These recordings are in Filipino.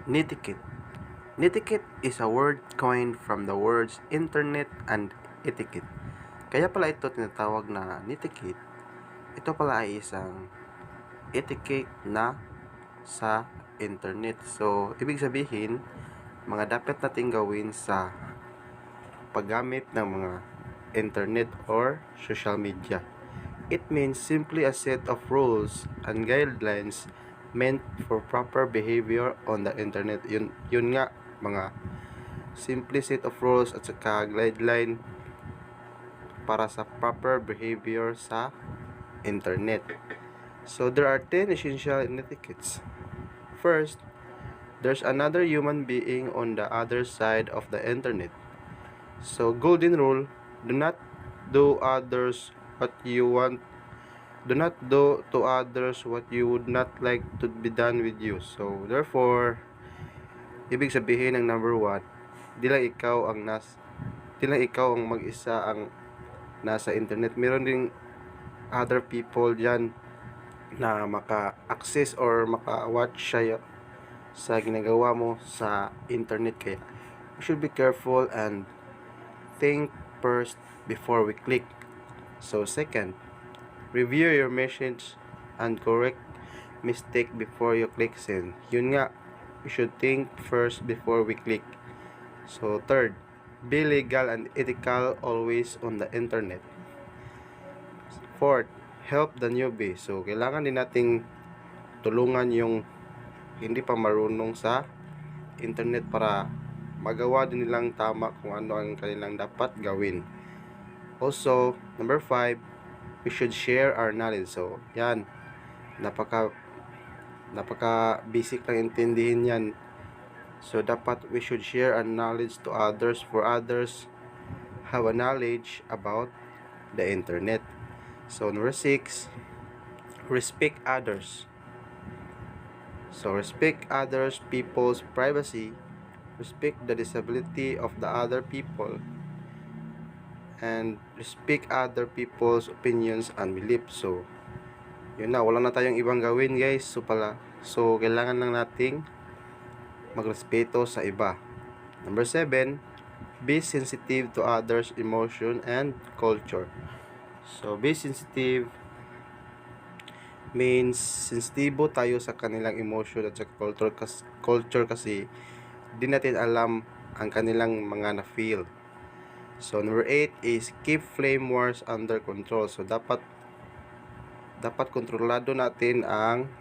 Netiquette. Netiquette is a word coined from the words internet and etiquette. Kaya pala ito tinatawag na netiquette. Ito pala ay isang etiquette na sa internet. So, ibig sabihin, mga dapat nating gawin sa paggamit ng mga internet or social media. It means simply a set of rules and guidelines meant for proper behavior on the internet. Yun nga, mga simple set of rules at saka guideline para sa proper behavior sa internet. So, there are 10 essential etiquettes. First, there's another human being on the other side of the internet. So, golden rule, do not do others what you want. Do not do to others what you would not like to be done with you. So, therefore, ibig sabihin ng number 1, di lang ikaw ang mag-isa ang nasa internet. Meron ding other people dyan na maka-access or maka-watch sa ginagawa mo sa internet. Kaya we should be careful and think first before we click. So, second, review your message and correct mistake before you click send. Yun nga, we should think first before we click. So, third, be legal and ethical always on the internet. Fourth, help the newbie. So, kailangan din nating tulungan yung hindi pa marunong sa internet para magawa din nilang tama kung ano ang kanilang dapat gawin. Also, number 5, we should share our knowledge. So, yan. Napaka basic lang intindihin yan. So, dapat we should share our knowledge to others for others have a knowledge about the internet. So, number 6, respect others. So, respect others people's privacy, respect the disability of the other people, and respect other people's opinions and beliefs. So, yun na, wala na tayong ibang gawin guys. So kailangan lang nating magrespeto sa iba. Number 7, be sensitive to others' emotion and culture. So, be sensitive means sensitibo tayo sa kanilang emotion at sa culture kasi di natin alam ang kanilang mga na-feel. So, number 8 is keep flame wars under control. So, dapat kontrolado natin ang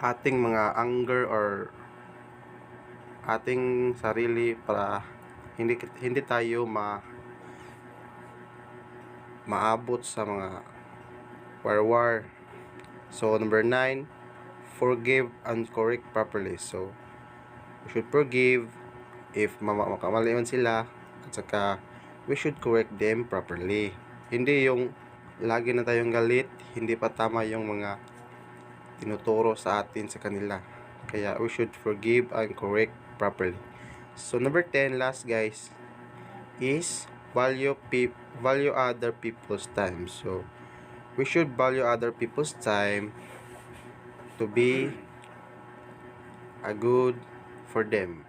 ating mga anger or ating sarili para hindi tayo maabot sa mga war. So, number 9, forgive and correct properly. So, we should forgive if makamali man sila at saka we should correct them properly. Hindi yung lagi na tayong galit, hindi pa tama yung mga tinuturo sa atin sa kanila. Kaya we should forgive and correct properly. So, number 10, last guys, is value other people's time. So, we should value other people's time to be a good for them.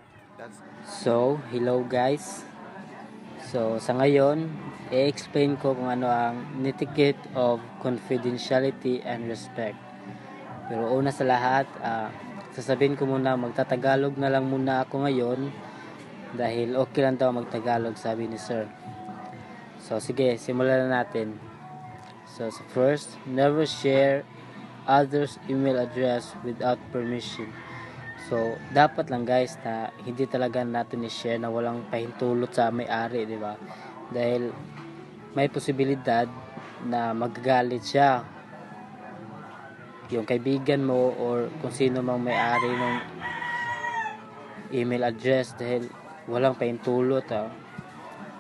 So, hello guys. So, sa ngayon, i-explain ko kung ano ang etiquette of confidentiality and respect. Pero una sa lahat, sasabihin ko muna, magtatagalog na lang muna ako ngayon dahil okay lang daw magtagalog, sabi ni sir. So, sige, simulan na natin. So, first, never share others' email address without permission. So, dapat lang guys na hindi talaga natin i-share na walang pahintulot sa may-ari, di ba? Dahil may posibilidad na magagalit siya, yung kaibigan mo or kung sino mang may-ari ng email address dahil walang pahintulot.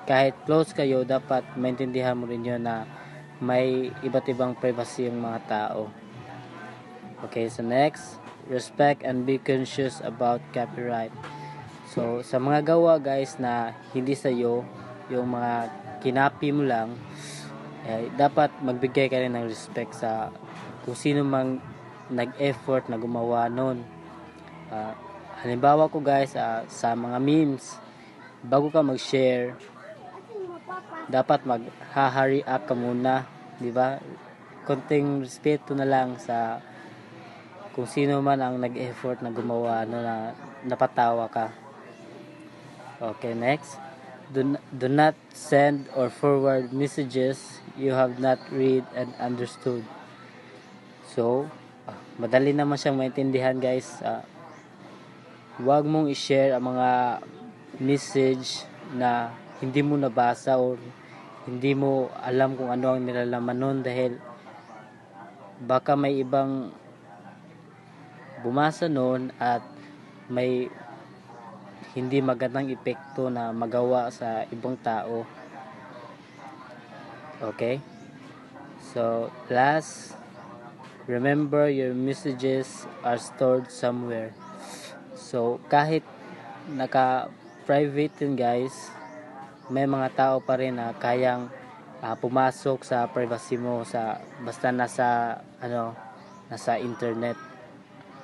Kahit close kayo, dapat maintindihan mo rin yun na may iba't ibang privacy yung mga tao. Okay, so next, respect and be conscious about copyright. So, sa mga gawa guys na hindi sa'yo, yung mga kinapi mo lang, dapat magbigay ka rin ng respect sa kung sino mang nag-effort na gumawa nun. Ah, halimbawa ko guys, sa mga memes, bago ka mag-share, dapat mag-hurry up ka muna, di ba? Konting respeto na lang sa kung sino man ang nag-effort na gumawa na napatawa ka. Okay, next. Do not send or forward messages you have not read and understood. So, madali naman siyang maintindihan guys. Huwag mong i-share ang mga message na hindi mo nabasa o hindi mo alam kung ano ang nilalaman nun, dahil baka may ibang bumasa nun at may hindi magandang epekto na magawa sa ibang tao. Okay? So, last, remember your messages are stored somewhere. So, kahit naka-private yun guys, may mga tao pa rin na kayang pumasok sa privacy mo basta nasa internet.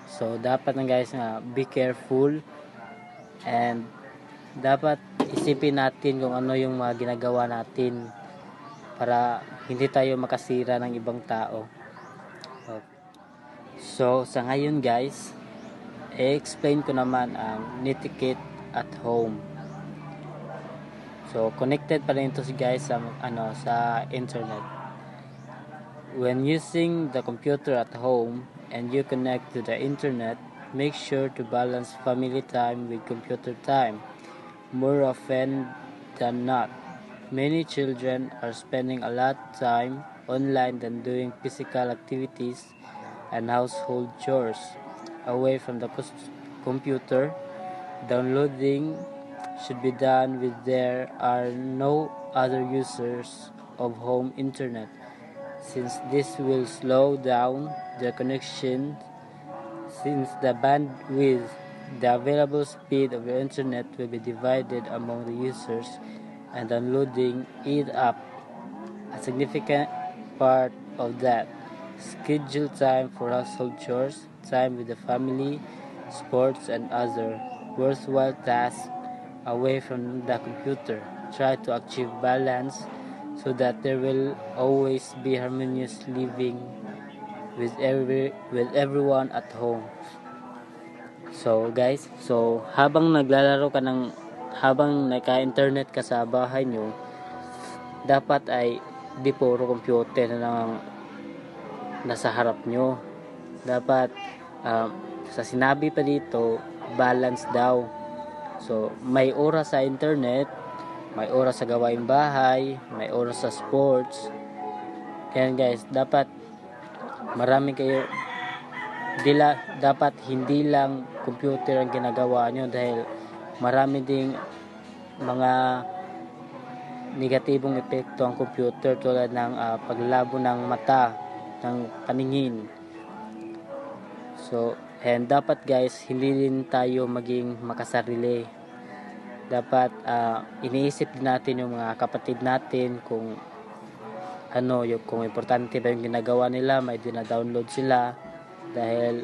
So, dapat na guys be careful, and dapat isipin natin kung ano yung mga ginagawa natin para hindi tayo makasira ng ibang tao. So, sa ngayon guys, i-explain ko naman ang netiquette at home. So, connected pa rin ito guys sa internet. When using the computer at home and you connect to the internet, make sure to balance family time with computer time. More often than not, many children are spending a lot of time online than doing physical activities and household chores. Away from the computer, downloading should be done when there are no other users of home internet, since this will slow down the connection, since the bandwidth, the available speed of your internet will be divided among the users, and downloading eat up a significant part of that. Schedule time for household chores, time with the family, sports, and other worthwhile tasks away from the computer. Try to achieve balance so that there will always be harmonious living with everyone at home. So guys, habang naglalaro ka habang naka-internet ka sa bahay nyo, dapat ay di puro computer na lang nasa harap nyo. Dapat sa sinabi pa dito, balance daw. So may oras sa internet, may oras sa gawaing bahay, may oras sa sports. Kaya guys, dapat marami kayo, dapat hindi lang computer ang ginagawa nyo, dahil marami ding mga negatibong epekto ang computer, tulad ng paglabo ng mata, ng paningin. So, and dapat guys, hindi din tayo maging makasarili. Dapat iniisip din natin yung mga kapatid natin, kung kung importante ba yung ginagawa nila, may dina-download sila, dahil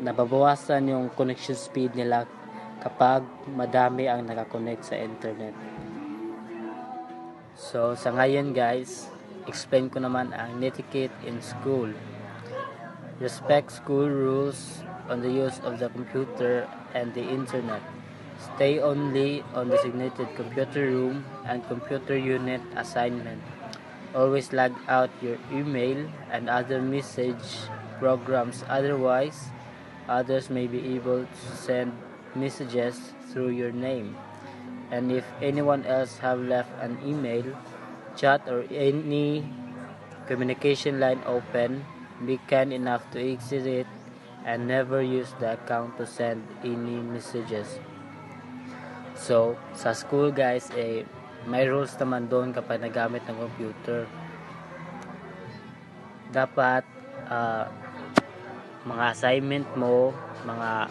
nababawasan yung connection speed nila kapag madami ang nakakonect sa internet. So, sa ngayon guys, explain ko naman ang netiquette in school. Respect school rules on the use of the computer and the internet. Stay only on designated computer room and computer unit assignment. Always log out your email and other message programs, otherwise others may be able to send messages through your name. And if anyone else have left an email, chat, or any communication line open, be kind enough to exit it and never use the account to send any messages. So, sa school guys, may rules naman doon kapag nagamit ng computer. Dapat mga assignment mo, mga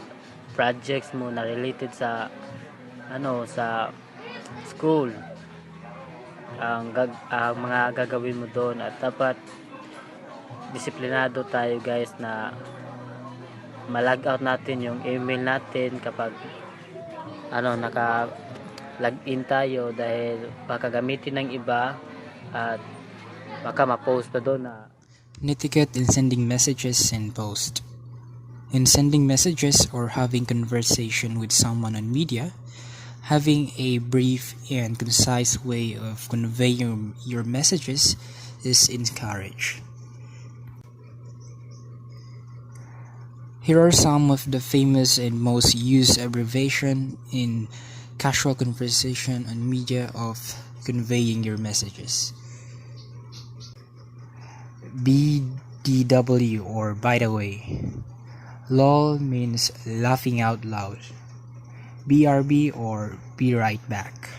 projects mo na related sa school, ang mga gagawin mo doon, at dapat disiplinado tayo guys na ma-log out natin yung email natin kapag naka login tayo, dahil baka gamitin ng iba at baka ma-post pa doon na Netiquette in sending messages and post. In sending messages or having conversation with someone on media, having a brief and concise way of conveying your messages is encouraged. Here are some of the famous and most used abbreviation in casual conversation and media of conveying your messages. BDW, or by the way. LOL means laughing out loud. BRB, or be right back.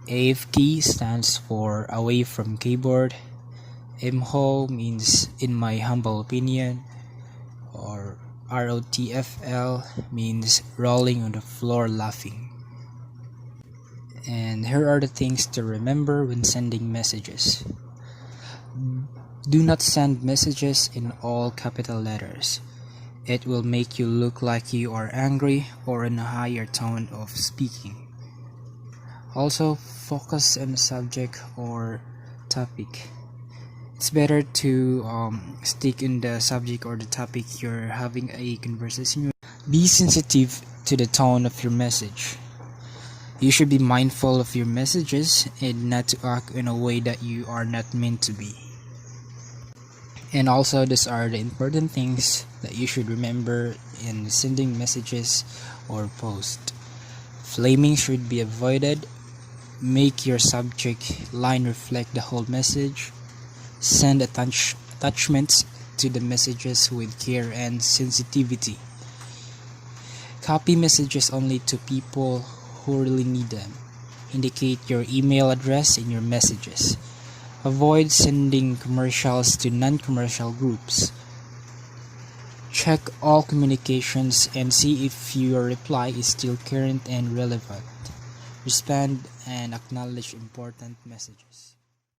AFK stands for away from keyboard. MHO means in my humble opinion, or ROTFL means rolling on the floor laughing. And here are the things to remember when sending messages. Do not send messages in all capital letters. It will make you look like you are angry or in a higher tone of speaking. Also, focus on the subject or topic. It's better to stick in the subject or the topic you're having a conversation with. Be sensitive to the tone of your message. You should be mindful of your messages and not to act in a way that you are not meant to be. And also, these are the important things that you should remember in sending messages or post. Flaming should be avoided. Make your subject line reflect the whole message. Send attachments to the messages with care and sensitivity. Copy messages only to people who really need them. Indicate your email address in your messages. Avoid sending commercials to non-commercial groups. Check all communications and see if your reply is still current and relevant. Respond and acknowledge important messages.